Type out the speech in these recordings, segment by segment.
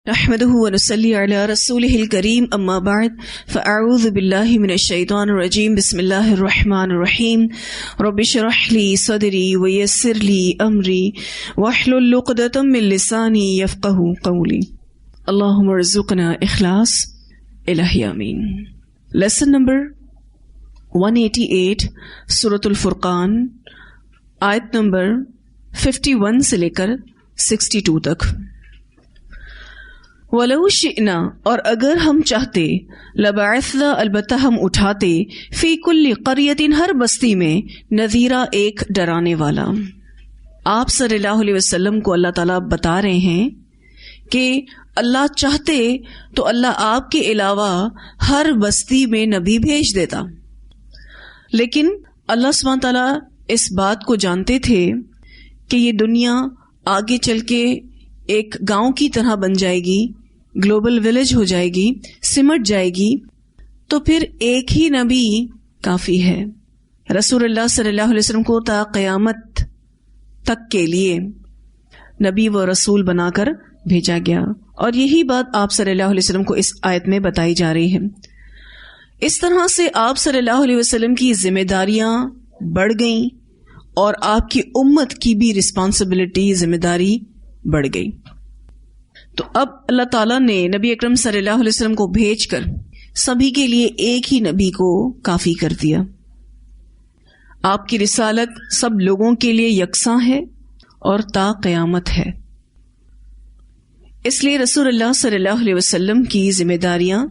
نحمده ونصلي على رسوله الكريم اما بعد فاعوذ بالله من الشيطان الرجيم بسم الله الرحمن الرحيم رب اشرح لي صدري ويسر لي امري واحلل عقدة من لساني يفقهوا قولي اللهم ارزقنا اخلاص الہی آمین. لیسن نمبر 188 سورۃ الفرقان آیت نمبر 51 سے لے کر 62 تک. وَلَوْ شِئْنَا اور اگر ہم چاہتے لَبَعَثْنَا البتہ ہم اٹھاتے فی کل قریۃ ہر بستی میں نذیرا ایک ڈرانے والا. آپ صلی اللہ علیہ وسلم کو اللہ تعالیٰ بتا رہے ہیں کہ اللہ چاہتے تو اللہ آپ کے علاوہ ہر بستی میں نبی بھیج دیتا، لیکن اللہ سبحانہ تعالیٰ اس بات کو جانتے تھے کہ یہ دنیا آگے چل کے ایک گاؤں کی طرح بن جائے گی، گلوبل ولیج ہو جائے گی، سمٹ جائے گی، تو پھر ایک ہی نبی کافی ہے. رسول اللہ صلی اللہ علیہ وسلم کو تا قیامت تک کے لیے نبی و رسول بنا کر بھیجا گیا، اور یہی بات آپ صلی اللہ علیہ وسلم کو اس آیت میں بتائی جا رہی ہے. اس طرح سے آپ صلی اللہ علیہ وسلم کی ذمہ داریاں بڑھ گئیں اور آپ کی امت کی بھی رسپانسبلٹی، ذمہ داری بڑھ گئی. تو اب اللہ تعالیٰ نے نبی اکرم صلی اللہ علیہ وسلم کو بھیج کر سبھی کے لیے ایک ہی نبی کو کافی کر دیا. آپ کی رسالت سب لوگوں کے لیے یکساں ہے اور تا قیامت ہے. اس لیے رسول اللہ صلی اللہ علیہ وسلم کی ذمہ داریاں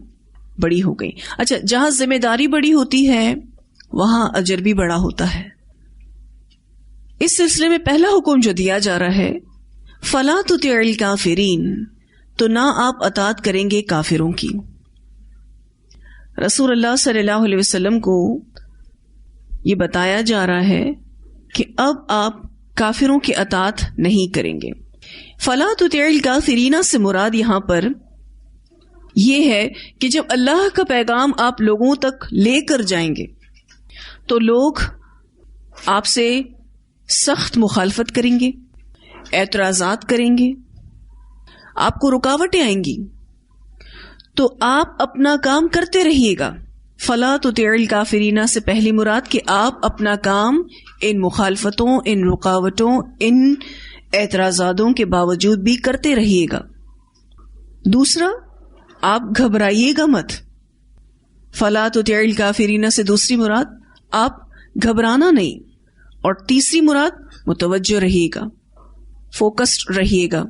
بڑی ہو گئیں. اچھا، جہاں ذمہ داری بڑی ہوتی ہے وہاں اجر بھی بڑا ہوتا ہے. اس سلسلے میں پہلا حکم جو دیا جا رہا ہے فَلَا تُطِعِ الْكَافِرِينَ، تو نہ آپ اطاعت کریں گے کافروں کی. رسول اللہ صلی اللہ علیہ وسلم کو یہ بتایا جا رہا ہے کہ اب آپ کافروں کی اطاعت نہیں کریں گے. فَلَا تُطِعِ الْكَافِرِينَ سے مراد یہاں پر یہ ہے کہ جب اللہ کا پیغام آپ لوگوں تک لے کر جائیں گے تو لوگ آپ سے سخت مخالفت کریں گے، اعتراضات کریں گے، آپ کو رکاوٹیں آئیں گی، تو آپ اپنا کام کرتے رہیے گا. فَلَا تُطِعِ الْكَافِرِينَ سے پہلی مراد کہ آپ اپنا کام ان مخالفتوں، ان رکاوٹوں، ان اعتراضاتوں کے باوجود بھی کرتے رہیے گا. دوسرا، آپ گھبرائیے گا مت. فَلَا تُطِعِ الْكَافِرِينَ سے دوسری مراد آپ گھبرانا نہیں، اور تیسری مراد متوجہ رہیے گا، فوکسڈ رہیے گا،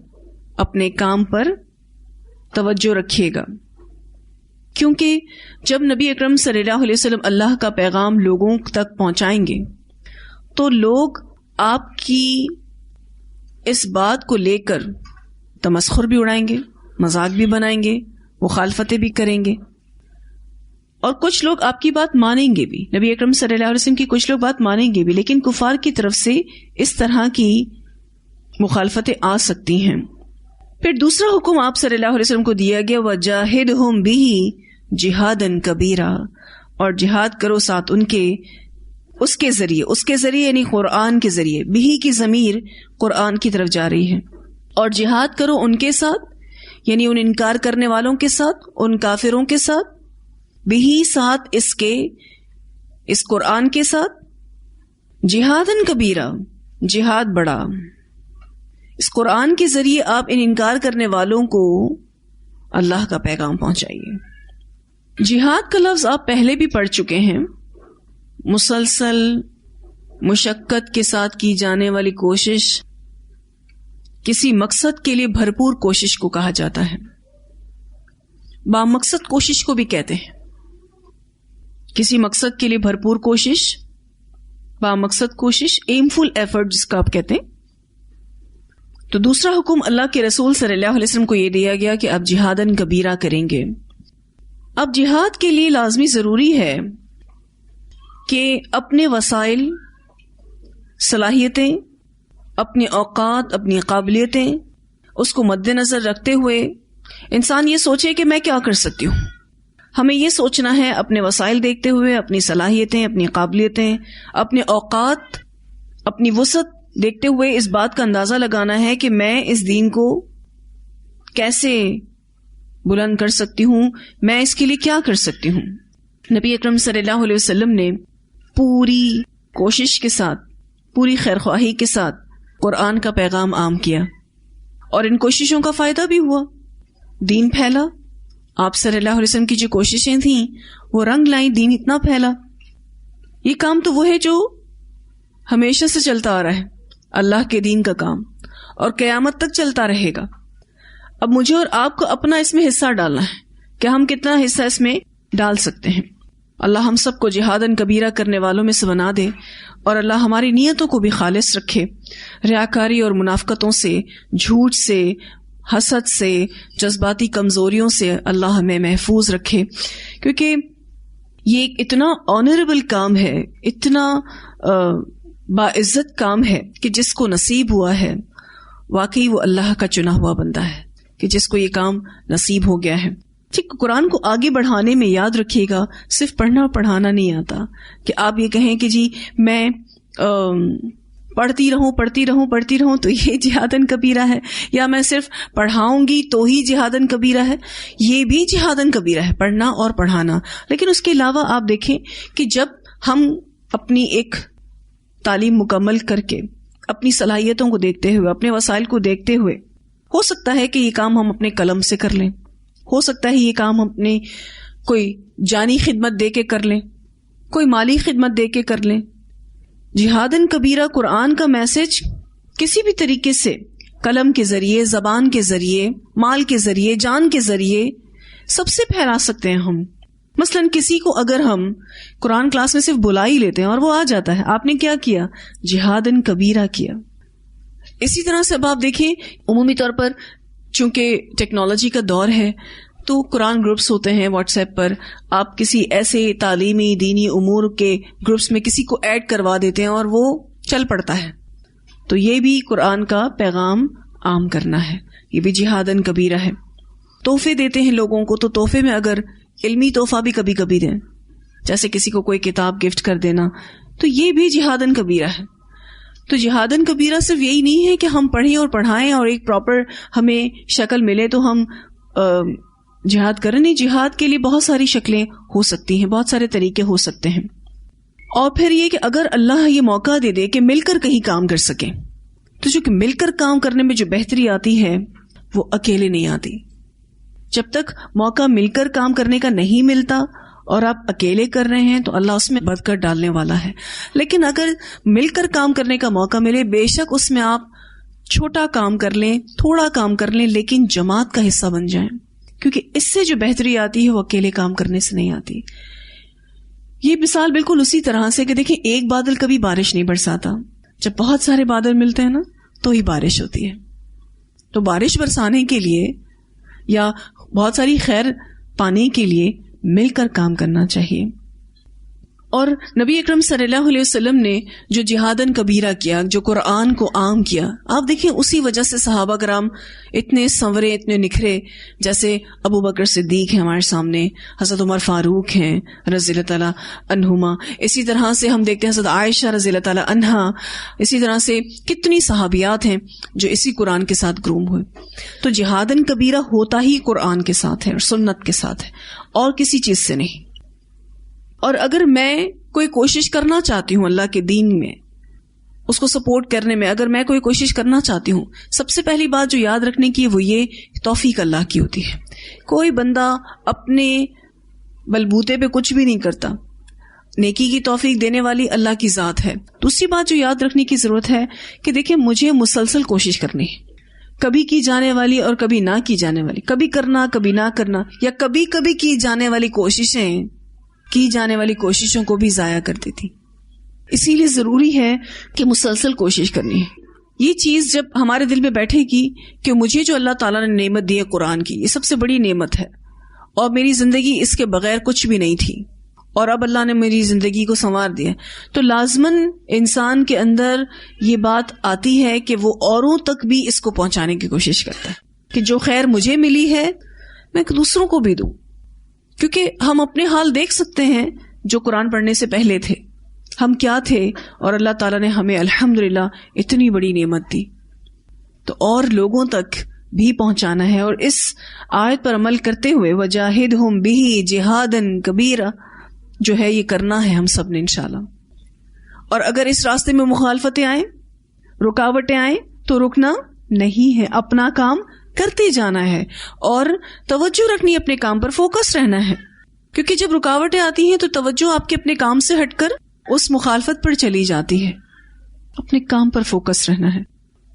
اپنے کام پر توجہ رکھیے گا. کیونکہ جب نبی اکرم صلی اللہ علیہ وسلم اللہ کا پیغام لوگوں تک پہنچائیں گے تو لوگ آپ کی اس بات کو لے کر تمسخر بھی اڑائیں گے، مذاق بھی بنائیں گے، مخالفتیں بھی کریں گے، اور کچھ لوگ آپ کی بات مانیں گے بھی. نبی اکرم صلی اللہ علیہ وسلم کی کچھ لوگ بات مانیں گے بھی، لیکن کفار کی طرف سے اس طرح کی مخالفتیں آ سکتی ہیں. پھر دوسرا حکم آپ صلی اللہ علیہ وسلم کو دیا گیا وَجَاهِدْهُمْ بِهِ جِهَادًا كَبِيرًا، اور جہاد کرو ساتھ ان کے، اس کے ذریعے یعنی قرآن کے ذریعے. بِهِ کی ضمیر قرآن کی طرف جا رہی ہے. اور جہاد کرو ان کے ساتھ یعنی ان انکار کرنے والوں کے ساتھ، ان کافروں کے ساتھ. بِهِ ساتھ اس کے، اس قرآن کے ساتھ. جہادًا كَبِيرًا جہاد بڑا. اس قرآن کے ذریعے آپ ان انکار کرنے والوں کو اللہ کا پیغام پہنچائیے. جہاد کا لفظ آپ پہلے بھی پڑھ چکے ہیں. مسلسل مشقت کے ساتھ کی جانے والی کوشش، کسی مقصد کے لیے بھرپور کوشش کو کہا جاتا ہے. بامقصد کوشش کو بھی کہتے ہیں. کسی مقصد کے لیے بھرپور کوشش، بامقصد کوشش، ایمفل ایفرٹ جس کا آپ کہتے ہیں. تو دوسرا حکم اللہ کے رسول صلی اللہ علیہ وسلم کو یہ دیا گیا کہ آپ جہاداً کبیرہ کریں گے. اب جہاد کے لیے لازمی ضروری ہے کہ اپنے وسائل، صلاحیتیں، اپنے اوقات، اپنی قابلیتیں، اس کو مد نظر رکھتے ہوئے انسان یہ سوچے کہ میں کیا کر سکتی ہوں. ہمیں یہ سوچنا ہے اپنے وسائل دیکھتے ہوئے، اپنی صلاحیتیں، اپنی قابلیتیں، اپنے اوقات، اپنی وسعت دیکھتے ہوئے اس بات کا اندازہ لگانا ہے کہ میں اس دین کو کیسے بلند کر سکتی ہوں، میں اس کے لیے کیا کر سکتی ہوں. نبی اکرم صلی اللہ علیہ وسلم نے پوری کوشش کے ساتھ، پوری خیرخواہی کے ساتھ قرآن کا پیغام عام کیا، اور ان کوششوں کا فائدہ بھی ہوا، دین پھیلا. آپ صلی اللہ علیہ وسلم کی جو کوششیں تھیں وہ رنگ لائیں، دین اتنا پھیلا. یہ کام تو وہ ہے جو ہمیشہ سے چلتا آ رہا ہے، اللہ کے دین کا کام، اور قیامت تک چلتا رہے گا. اب مجھے اور آپ کو اپنا اس میں حصہ ڈالنا ہے کہ ہم کتنا حصہ اس میں ڈال سکتے ہیں. اللہ ہم سب کو جہاداً کبیرہ کرنے والوں میں سے بنا دے، اور اللہ ہماری نیتوں کو بھی خالص رکھے، ریاکاری اور منافقتوں سے، جھوٹ سے، حسد سے، جذباتی کمزوریوں سے اللہ ہمیں محفوظ رکھے. کیونکہ یہ ایک اتنا آنریبل کام ہے، اتنا باعزت کام ہے کہ جس کو نصیب ہوا ہے واقعی وہ اللہ کا چنا ہوا بندہ ہے، کہ جس کو یہ کام نصیب ہو گیا ہے. ٹھیک، قرآن کو آگے بڑھانے میں یاد رکھیے گا صرف پڑھنا پڑھانا نہیں آتا کہ آپ یہ کہیں کہ جی میں پڑھتی رہوں تو یہ جہادن کبیرہ ہے، یا میں صرف پڑھاؤں گی تو ہی جہادن کبیرہ ہے. یہ بھی جہادن کبیرہ ہے، پڑھنا اور پڑھانا. لیکن اس کے علاوہ آپ دیکھیں کہ جب ہم اپنی ایک تعلیم مکمل کر کے، اپنی صلاحیتوں کو دیکھتے ہوئے، اپنے وسائل کو دیکھتے ہوئے، ہو سکتا ہے کہ یہ کام ہم اپنے قلم سے کر لیں، ہو سکتا ہے یہ کام ہم اپنے کوئی جانی خدمت دے کے کر لیں، کوئی مالی خدمت دے کے کر لیں. جہادن کبیرہ قرآن کا میسج کسی بھی طریقے سے، قلم کے ذریعے، زبان کے ذریعے، مال کے ذریعے، جان کے ذریعے سب سے پھیلا سکتے ہیں ہم. مثلا کسی کو اگر ہم قرآن کلاس میں صرف بلا ہی لیتے ہیں اور وہ آ جاتا ہے، آپ نے کیا کیا؟ جہادن کبیرہ کیا. اسی طرح سے اب آپ دیکھیں عمومی طور پر چونکہ ٹیکنالوجی کا دور ہے تو قرآن گروپس ہوتے ہیں واٹس ایپ پر، آپ کسی ایسے تعلیمی دینی امور کے گروپس میں کسی کو ایڈ کروا دیتے ہیں اور وہ چل پڑتا ہے. تو یہ بھی قرآن کا پیغام عام کرنا ہے، یہ بھی جہادن کبیرہ ہے. تحفے دیتے ہیں لوگوں کو، تو تحفے میں اگر علمی تحفہ بھی کبھی کبھی دیں، جیسے کسی کو کوئی کتاب گفٹ کر دینا، تو یہ بھی جہادن کبیرہ ہے. تو جہادن کبیرہ صرف یہی نہیں ہے کہ ہم پڑھیں اور پڑھائیں اور ایک پراپر ہمیں شکل ملے تو ہم جہاد کریں. نہیں، جہاد کے لیے بہت ساری شکلیں ہو سکتی ہیں، بہت سارے طریقے ہو سکتے ہیں. اور پھر یہ کہ اگر اللہ یہ موقع دے دے کہ مل کر کہیں کام کر سکیں، تو جو کہ مل کر کام کرنے میں جو بہتری آتی ہے وہ اکیلے نہیں آتی. جب تک موقع مل کر کام کرنے کا نہیں ملتا اور آپ اکیلے کر رہے ہیں تو اللہ اس میں برکت ڈالنے والا ہے. لیکن اگر مل کر کام کرنے کا موقع ملے، بے شک اس میں آپ چھوٹا کام کر لیں، تھوڑا کام کر لیں، لیکن جماعت کا حصہ بن جائیں، کیونکہ اس سے جو بہتری آتی ہے وہ اکیلے کام کرنے سے نہیں آتی. یہ مثال بالکل اسی طرح سے کہ دیکھیں ایک بادل کبھی بارش نہیں برساتا، جب بہت سارے بادل ملتے ہیں نا تو ہی بارش ہوتی ہے. تو بارش برسانے کے لیے یا بہت ساری خیر پانے کے لیے مل کر کام کرنا چاہیے. اور نبی اکرم صلی اللہ علیہ وسلم نے جو جہادن کبیرہ کیا، جو قرآن کو عام کیا، آپ دیکھیں اسی وجہ سے صحابہ کرام اتنے سنورے، اتنے نکھرے. جیسے ابو بکر صدیق ہیں ہمارے سامنے، حضرت عمر فاروق ہیں رضی اللہ تعالیٰ عنہما، اسی طرح سے ہم دیکھتے ہیں حضرت عائشہ رضی اللہ تعالیٰ عنہا، اسی طرح سے کتنی صحابیات ہیں جو اسی قرآن کے ساتھ گروم ہوئے. تو جہادن کبیرہ ہوتا ہی قرآن کے ساتھ ہے اور سنت کے ساتھ ہے، اور کسی چیز سے نہیں. اور اگر میں کوئی کوشش کرنا چاہتی ہوں اللہ کے دین میں، اس کو سپورٹ کرنے میں، اگر میں کوئی کوشش کرنا چاہتی ہوں، سب سے پہلی بات جو یاد رکھنے کی ہے وہ یہ توفیق اللہ کی ہوتی ہے. کوئی بندہ اپنے بلبوتے پہ کچھ بھی نہیں کرتا، نیکی کی توفیق دینے والی اللہ کی ذات ہے. دوسری بات جو یاد رکھنے کی ضرورت ہے کہ دیکھیں مجھے مسلسل کوشش کرنی ہے، کبھی کی جانے والی اور کبھی نہ کی جانے والی، کبھی کرنا کبھی نہ کرنا، یا کبھی کبھی کی جانے والی کوششوں کو بھی ضائع کر دیتی. اسی لیے ضروری ہے کہ مسلسل کوشش کرنی ہے. یہ چیز جب ہمارے دل میں بیٹھے گی کہ مجھے جو اللہ تعالیٰ نے نعمت دی ہے قرآن کی، یہ سب سے بڑی نعمت ہے اور میری زندگی اس کے بغیر کچھ بھی نہیں تھی، اور اب اللہ نے میری زندگی کو سنوار دیا، تو لازماً انسان کے اندر یہ بات آتی ہے کہ وہ اوروں تک بھی اس کو پہنچانے کی کوشش کرتا ہے کہ جو خیر مجھے ملی ہے میں دوسروں کو بھی دوں. کیونکہ ہم اپنے حال دیکھ سکتے ہیں جو قرآن پڑھنے سے پہلے تھے، ہم کیا تھے، اور اللہ تعالیٰ نے ہمیں الحمدللہ اتنی بڑی نعمت دی. تو اور لوگوں تک بھی پہنچانا ہے. اور اس آیت پر عمل کرتے ہوئے وجاہدہم بہ جہادن کبیرا جو ہے یہ کرنا ہے ہم سب نے انشاءاللہ. اور اگر اس راستے میں مخالفتیں آئیں، رکاوٹیں آئیں تو رکنا نہیں ہے، اپنا کام کرتے جانا ہے اور توجہ رکھنی، اپنے کام پر فوکس رہنا ہے. کیونکہ جب رکاوٹیں آتی ہیں تو توجہ آپ کے اپنے کام سے ہٹ کر اس مخالفت پر چلی جاتی ہے. اپنے کام پر فوکس رہنا ہے.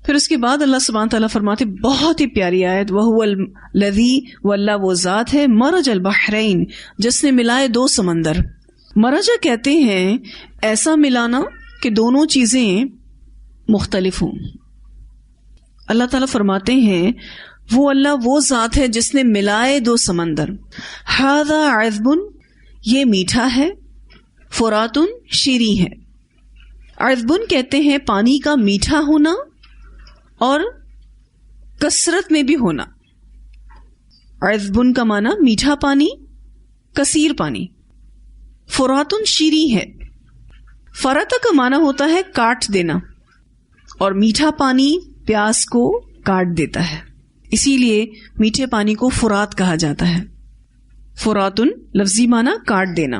پھر اس کے بعد اللہ سبحانہ تعالیٰ فرماتے بہت ہی پیاری آیت، وَهُوَ الَّذِي وَاللَّهُ وہ ذات ہے مرج البحرین جس نے ملائے دو سمندر. مرجہ کہتے ہیں ایسا ملانا کہ دونوں چیزیں مختلف ہوں. اللہ تعالیٰ فرماتے ہیں وہ اللہ وہ ذات ہے جس نے ملائے دو سمندر. ھذا عذب یہ میٹھا ہے، فراتن شیریں ہے. عذبن کہتے ہیں پانی کا میٹھا ہونا اور کثرت میں بھی ہونا. عذبن کا معنی میٹھا پانی، کثیر پانی. فراتن شیریں ہے. فرات کا معنی ہوتا ہے کاٹ دینا، اور میٹھا پانی پیاس کو کاٹ دیتا ہے، اسی لیے میٹھے پانی کو فرات کہا جاتا ہے. فراتن لفظی معنی کاٹ دینا.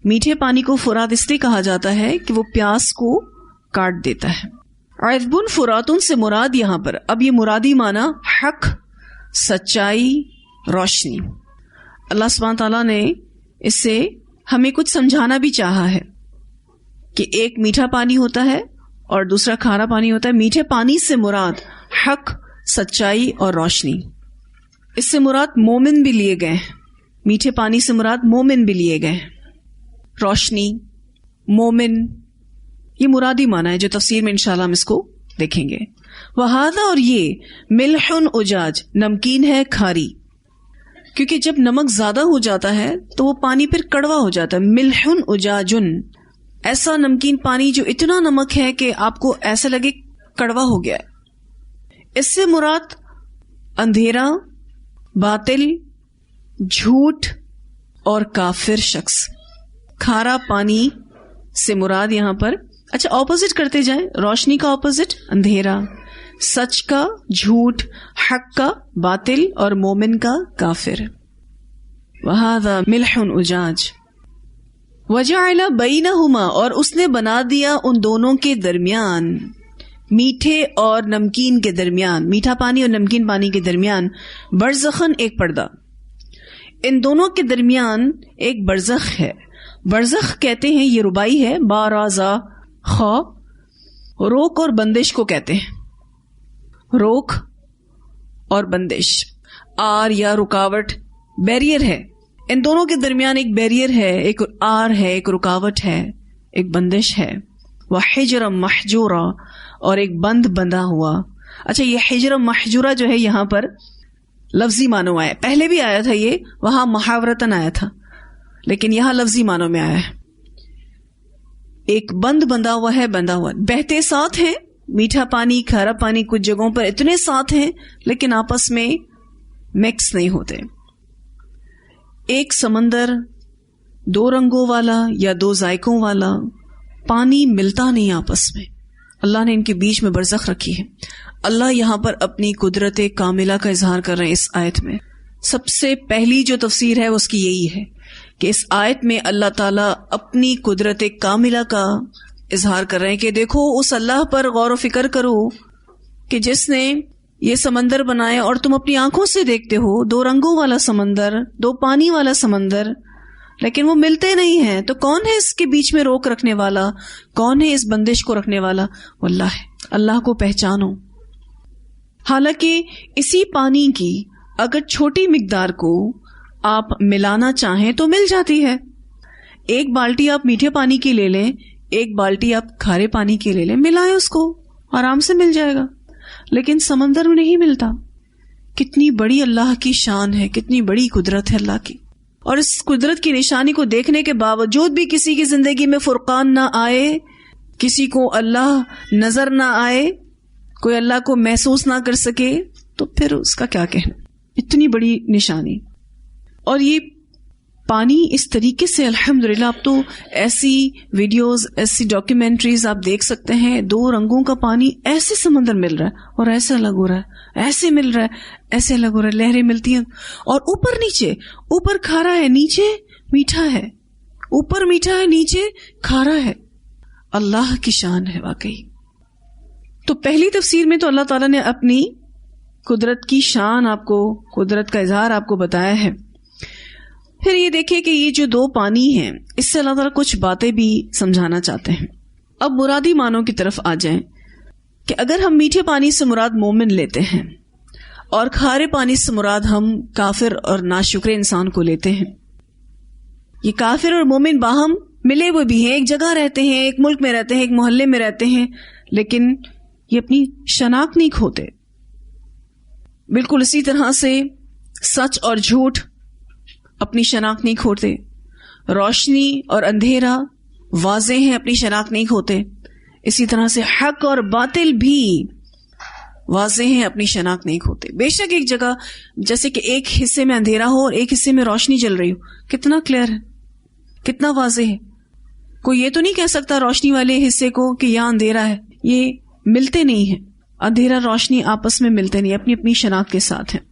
میٹھے پانی کو فرات اس لیے کہا جاتا ہے کہ وہ پیاس کو کاٹ دیتا ہے. عذبن فراتن سے مراد یہاں پر اب یہ مرادی معنی حق، سچائی، روشنی. اللہ سبحانہ تعالیٰ نے اس سے ہمیں کچھ سمجھانا بھی چاہا ہے کہ ایک میٹھا پانی ہوتا ہے اور دوسرا کھارا پانی ہوتا ہے. میٹھے پانی سے مراد حق، سچائی اور روشنی. اس سے مراد مومن بھی لیے گئے ہیں. میٹھے پانی سے مراد مومن بھی لیے گئے ہیں. روشنی، مومن، یہ مرادی معنی ہے جو تفسیر میں انشاءاللہ ہم اس کو دیکھیں گے. وہذا اور یہ ملح اجاج نمکین ہے، کھاری. کیونکہ جب نمک زیادہ ہو جاتا ہے تو وہ پانی پھر کڑوا ہو جاتا ہے. ملح اجاجن ایسا نمکین پانی جو اتنا نمک ہے کہ آپ کو ایسا لگے کڑوا ہو گیا ہے. اس سے مراد اندھیرا، باطل، جھوٹ اور کافر شخص. کھارا پانی سے مراد یہاں پر اچھا اپوزٹ کرتے جائیں، روشنی کا اپوزٹ اندھیرا، سچ کا جھوٹ، حق کا باطل اور مومن کا کافر. وَهَذَا مِلْحٌ اُجَاج وَجَعَلَ بَيْنَهُمَا اور اس نے بنا دیا ان دونوں کے درمیان، میٹھے اور نمکین کے درمیان، میٹھا پانی اور نمکین پانی کے درمیان برزخن ایک پردہ. ان دونوں کے درمیان ایک برزخ ہے. برزخ کہتے ہیں یہ ربائی ہے، بارازا خا، روک اور بندش کو کہتے ہیں. روک اور بندش، آر یا رکاوٹ، بیریئر ہے. ان دونوں کے درمیان ایک بیریئر ہے، ایک آر ہے، ایک رکاوٹ ہے، ایک بندش ہے. وحجر محجورا اور ایک بند بندھا ہوا. اچھا یہ حجر محجورا جو ہے یہاں پر لفظی معنوں آیا، پہلے بھی آیا تھا، یہ وہاں محاورتن آیا تھا، لیکن یہاں لفظی معنوں میں آیا ہے. ایک بند بندھا ہوا ہے، بندھا ہوا، بہتے ساتھ ہیں. میٹھا پانی، کھارا پانی کچھ جگہوں پر اتنے ساتھ ہیں لیکن آپس میں مکس نہیں ہوتے. ایک سمندر دو رنگوں والا یا دو ذائقوں والا پانی ملتا نہیں آپس میں. اللہ نے ان کے بیچ میں برزخ رکھی ہے. اللہ یہاں پر اپنی قدرت کاملہ کا اظہار کر رہے ہیں اس آیت میں. سب سے پہلی جو تفسیر ہے اس کی یہی ہے کہ اس آیت میں اللہ تعالیٰ اپنی قدرت کاملہ کا اظہار کر رہے ہیں کہ دیکھو اس اللہ پر غور و فکر کرو کہ جس نے یہ سمندر بنائے اور تم اپنی آنکھوں سے دیکھتے ہو، دو رنگوں والا سمندر، دو پانی والا سمندر، لیکن وہ ملتے نہیں ہیں. تو کون ہے اس کے بیچ میں روک رکھنے والا؟ کون ہے اس بندش کو رکھنے والا؟ وہ اللہ ہے. اللہ کو پہچانو. حالانکہ اسی پانی کی اگر چھوٹی مقدار کو آپ ملانا چاہیں تو مل جاتی ہے. ایک بالٹی آپ میٹھے پانی کی لے لیں، ایک بالٹی آپ کھارے پانی کی لے لیں، ملائیں اس کو، آرام سے مل جائے گا. لیکن سمندر میں نہیں ملتا. کتنی بڑی اللہ کی شان ہے، کتنی بڑی قدرت ہے اللہ کی. اور اس قدرت کی نشانی کو دیکھنے کے باوجود بھی کسی کی زندگی میں فرقان نہ آئے، کسی کو اللہ نظر نہ آئے، کوئی اللہ کو محسوس نہ کر سکے، تو پھر اس کا کیا کہنا. اتنی بڑی نشانی. اور یہ پانی اس طریقے سے الحمدللہ اب تو ایسی ویڈیوز ایسی ڈاکیومنٹریز آپ دیکھ سکتے ہیں، 2 رنگوں کا پانی ایسے سمندر مل رہا ہے اور ایسے الگ ہو رہا ہے، ایسے مل رہا ہے ایسے الگ ہو رہا ہے، لہریں ملتی ہیں اور اوپر نیچے، اوپر کھارا ہے نیچے میٹھا ہے، اوپر میٹھا ہے نیچے کھارا ہے. اللہ کی شان ہے واقعی. تو پہلی تفسیر میں تو اللہ تعالیٰ نے اپنی قدرت کی شان آپ کو، قدرت کا اظہار آپ کو بتایا ہے. پھر یہ دیکھیں کہ یہ جو 2 پانی ہیں اس سے اللہ تعالیٰ کچھ باتیں بھی سمجھانا چاہتے ہیں. اب مرادی معنوں کی طرف آ جائیں کہ اگر ہم میٹھے پانی سے مراد مومن لیتے ہیں اور کھارے پانی سے مراد ہم کافر اور ناشکر انسان کو لیتے ہیں. یہ کافر اور مومن باہم ملے ہوئے بھی ہیں، ایک جگہ رہتے ہیں، ایک ملک میں رہتے ہیں، ایک محلے میں رہتے ہیں، لیکن یہ اپنی شناخت نہیں کھوتے. بالکل اسی طرح سے سچ اور جھوٹ اپنی شناخت نہیں کھوتے، روشنی اور اندھیرا واضح ہیں، اپنی شناخت نہیں کھوتے. اسی طرح سے حق اور باطل بھی واضح ہیں، اپنی شناخت نہیں کھوتے. بے شک ایک جگہ جیسے کہ ایک حصے میں اندھیرا ہو اور ایک حصے میں روشنی چل رہی ہو، کتنا کلیئر ہے، کتنا واضح ہے. کوئی یہ تو نہیں کہہ سکتا روشنی والے حصے کو کہ یہاں اندھیرا ہے. یہ ملتے نہیں ہیں، اندھیرا روشنی آپس میں ملتے نہیں، اپنی اپنی شناخت کے ساتھ ہیں.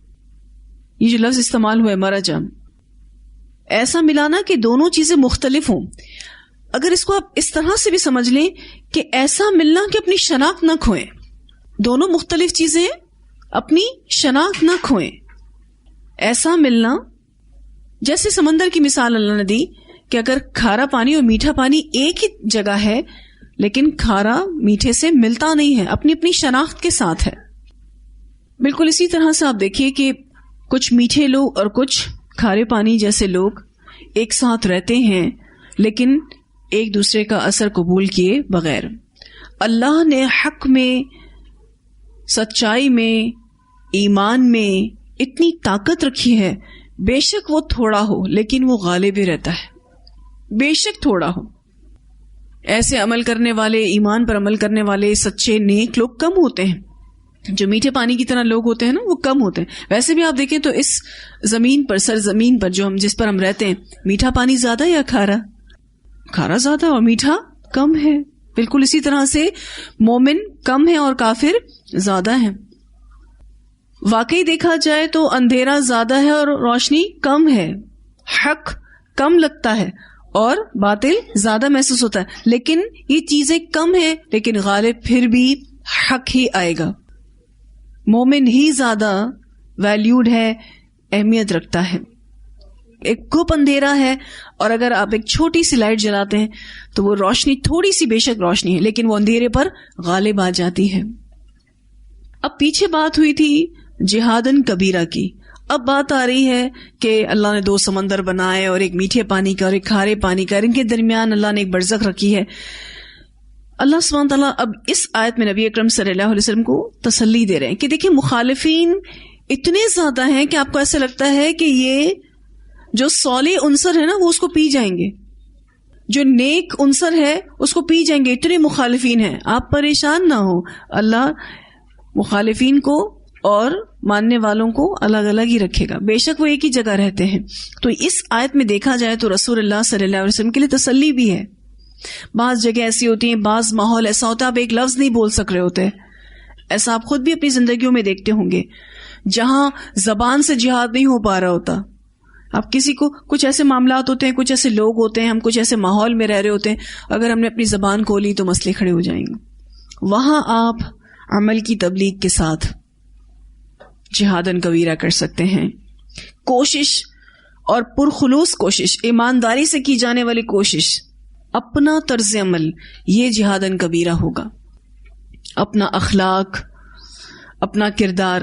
یہ جو لفظ استعمال ہوا ہے مرجع، ایسا ملانا کہ دونوں چیزیں مختلف ہوں. اگر اس کو آپ اس طرح سے بھی سمجھ لیں کہ ایسا ملنا کہ اپنی شناخت نہ کھوئیں، دونوں مختلف چیزیں اپنی شناخت نہ کھوئیں. ایسا ملنا جیسے سمندر کی مثال اللہ نے دی کہ اگر کھارا پانی اور میٹھا پانی ایک ہی جگہ ہے لیکن کھارا میٹھے سے ملتا نہیں ہے، اپنی اپنی شناخت کے ساتھ ہے. بالکل اسی طرح سے آپ دیکھیے کہ کچھ میٹھے لوگ اور کچھ کھارے پانی جیسے لوگ ایک ساتھ رہتے ہیں لیکن ایک دوسرے کا اثر قبول کیے بغیر. اللہ نے حق میں، سچائی میں، ایمان میں اتنی طاقت رکھی ہے، بے شک وہ تھوڑا ہو لیکن وہ غالب ہی رہتا ہے. بے شک تھوڑا ہو. ایسے عمل کرنے والے، ایمان پر عمل کرنے والے سچے نیک لوگ کم ہوتے ہیں. جو میٹھے پانی کی طرح لوگ ہوتے ہیں نا، وہ کم ہوتے ہیں. ویسے بھی آپ دیکھیں تو اس زمین پر، سرزمین پر جس پر ہم رہتے ہیں، میٹھا پانی زیادہ یا کھارا؟ کھارا زیادہ اور میٹھا کم ہے. بالکل اسی طرح سے مومن کم ہے اور کافر زیادہ ہے. واقعی دیکھا جائے تو اندھیرا زیادہ ہے اور روشنی کم ہے. حق کم لگتا ہے اور باطل زیادہ محسوس ہوتا ہے، لیکن یہ چیزیں کم ہیں لیکن غالب پھر بھی حق ہی آئے گا. مومن ہی زیادہ ویلیوڈ ہے، اہمیت رکھتا ہے. ایک گھپ اندھیرا ہے اور اگر آپ ایک چھوٹی سی لائٹ جلاتے ہیں تو وہ روشنی تھوڑی سی بے شک روشنی ہے لیکن وہ اندھیرے پر غالب آ جاتی ہے. اب پیچھے بات ہوئی تھی جہادن کبیرہ کی، اب بات آ رہی ہے کہ اللہ نے 2 سمندر بنائے اور ایک میٹھے پانی کا اور ایک کھارے پانی کا، ان کے درمیان اللہ نے ایک برزخ رکھی ہے. اللہ سبحانہ تعالیٰ اب اس آیت میں نبی اکرم صلی اللہ علیہ وسلم کو تسلی دے رہے ہیں کہ دیکھیں مخالفین اتنے زیادہ ہیں کہ آپ کو ایسا لگتا ہے کہ یہ جو صالح عنصر ہے نا وہ اس کو پی جائیں گے، جو نیک عنصر ہے اس کو پی جائیں گے، اتنے مخالفین ہیں. آپ پریشان نہ ہو، اللہ مخالفین کو اور ماننے والوں کو الگ الگ ہی رکھے گا، بے شک وہ ایک ہی جگہ رہتے ہیں. تو اس آیت میں دیکھا جائے تو رسول اللہ صلی اللہ علیہ وسلم کے لیے تسلی بھی ہے. بعض جگہ ایسی ہوتی ہیں، بعض ماحول ایسا ہوتا ہے آپ ایک لفظ نہیں بول سک رہے ہوتے. ایسا آپ خود بھی اپنی زندگیوں میں دیکھتے ہوں گے جہاں زبان سے جہاد نہیں ہو پا رہا ہوتا. آپ کسی کو، کچھ ایسے معاملات ہوتے ہیں، کچھ ایسے لوگ ہوتے ہیں، ہم کچھ ایسے ماحول میں رہ رہے ہوتے ہیں، اگر ہم نے اپنی زبان کھولی تو مسئلے کھڑے ہو جائیں گے. وہاں آپ عمل کی تبلیغ کے ساتھ جہادن کبیرہ کر سکتے ہیں. کوشش اور پرخلوص کوشش، ایمانداری سے کی جانے والی کوشش، اپنا طرز عمل، یہ جہادن کبیرہ ہوگا. اپنا اخلاق، اپنا کردار،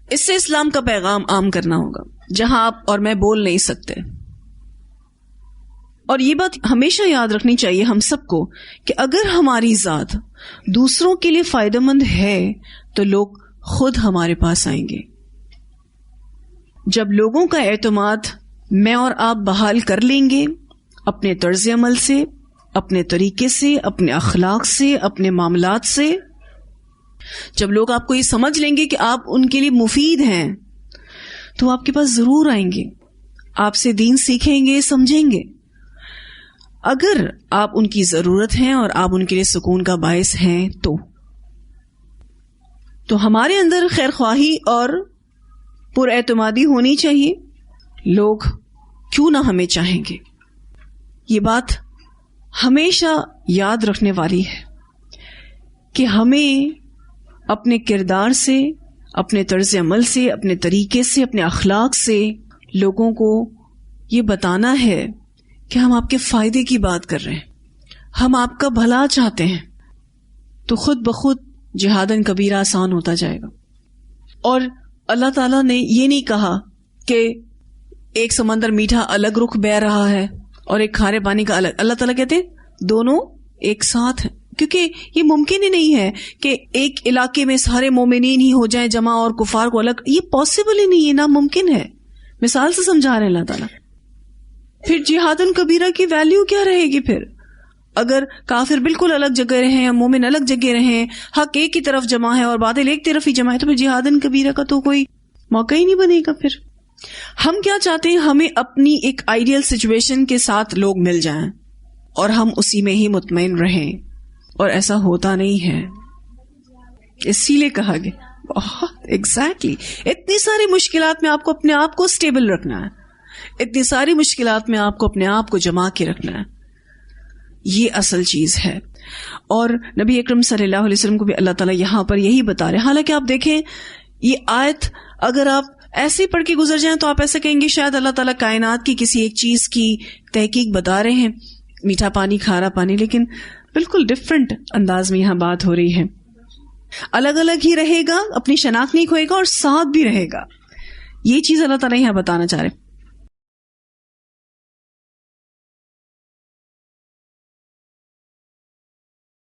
اس سے اسلام کا پیغام عام کرنا ہوگا جہاں آپ اور میں بول نہیں سکتے. اور یہ بات ہمیشہ یاد رکھنی چاہیے ہم سب کو کہ اگر ہماری ذات دوسروں کے لیے فائدہ مند ہے تو لوگ خود ہمارے پاس آئیں گے. جب لوگوں کا اعتماد میں اور آپ بحال کر لیں گے اپنے طرز عمل سے، اپنے طریقے سے، اپنے اخلاق سے، اپنے معاملات سے، جب لوگ آپ کو یہ سمجھ لیں گے کہ آپ ان کے لیے مفید ہیں تو آپ کے پاس ضرور آئیں گے. آپ سے دین سیکھیں گے, سمجھیں گے. اگر آپ ان کی ضرورت ہیں اور آپ ان کے لیے سکون کا باعث ہیں تو ہمارے اندر خیر خواہی اور پر اعتمادی ہونی چاہیے. لوگ کیوں نہ ہمیں چاہیں گے. یہ بات ہمیشہ یاد رکھنے والی ہے کہ ہمیں اپنے کردار سے, اپنے طرز عمل سے, اپنے طریقے سے, اپنے اخلاق سے لوگوں کو یہ بتانا ہے کہ ہم آپ کے فائدے کی بات کر رہے ہیں, ہم آپ کا بھلا چاہتے ہیں. تو خود بخود جہادن کبیرہ آسان ہوتا جائے گا. اور اللہ تعالیٰ نے یہ نہیں کہا کہ ایک سمندر میٹھا الگ رخ بہ رہا ہے اور ایک کھارے پانی کا الگ. اللہ تعالیٰ کہتے ہیں دونوں ایک ساتھ ہیں, کیونکہ یہ ممکن ہی نہیں ہے کہ ایک علاقے میں سارے مومنین ہی ہو جائیں جمع اور کفار کو الگ. یہ پاسبل ہی نہیں ہے, ناممکن ہے. مثال سے سمجھا رہے ہیں اللہ تعالیٰ. پھر جہادن کبیرہ کی ویلیو کیا رہے گی پھر؟ اگر کافر بالکل الگ جگہ رہیں, مومن الگ جگہ رہیں, حق ایک کی طرف جمع ہے اور باطل ایک طرف ہی جمع ہے, تو پھر جہادن کبیرہ کا تو کوئی موقع ہی نہیں بنے گا. پھر ہم کیا چاہتے ہیں, ہمیں اپنی ایک آئیڈیل سچویشن کے ساتھ لوگ مل جائیں اور ہم اسی میں ہی مطمئن رہیں, اور ایسا ہوتا نہیں ہے. اسی لیے کہا گیا بہت ایگزیکٹلی اتنی ساری مشکلات میں آپ کو اپنے آپ کو سٹیبل رکھنا ہے, اتنی ساری مشکلات میں آپ کو اپنے آپ کو جما کے رکھنا ہے. یہ اصل چیز ہے. اور نبی اکرم صلی اللہ علیہ وسلم کو بھی اللہ تعالیٰ یہاں پر یہی بتا رہے. حالانکہ آپ دیکھیں یہ آیت اگر آپ ایسے پڑھ کے گزر جائیں تو آپ ایسا کہیں گے شاید اللہ تعالیٰ کائنات کی کسی ایک چیز کی تحقیق بتا رہے ہیں, میٹھا پانی کھارا پانی, لیکن بالکل ڈفرینٹ انداز میں یہاں بات ہو رہی ہے. الگ الگ ہی رہے گا, اپنی شناخت نہیں کھوئے گا اور ساتھ بھی رہے گا. یہ چیز اللہ تعالیٰ یہاں بتانا چاہ رہے ہیں.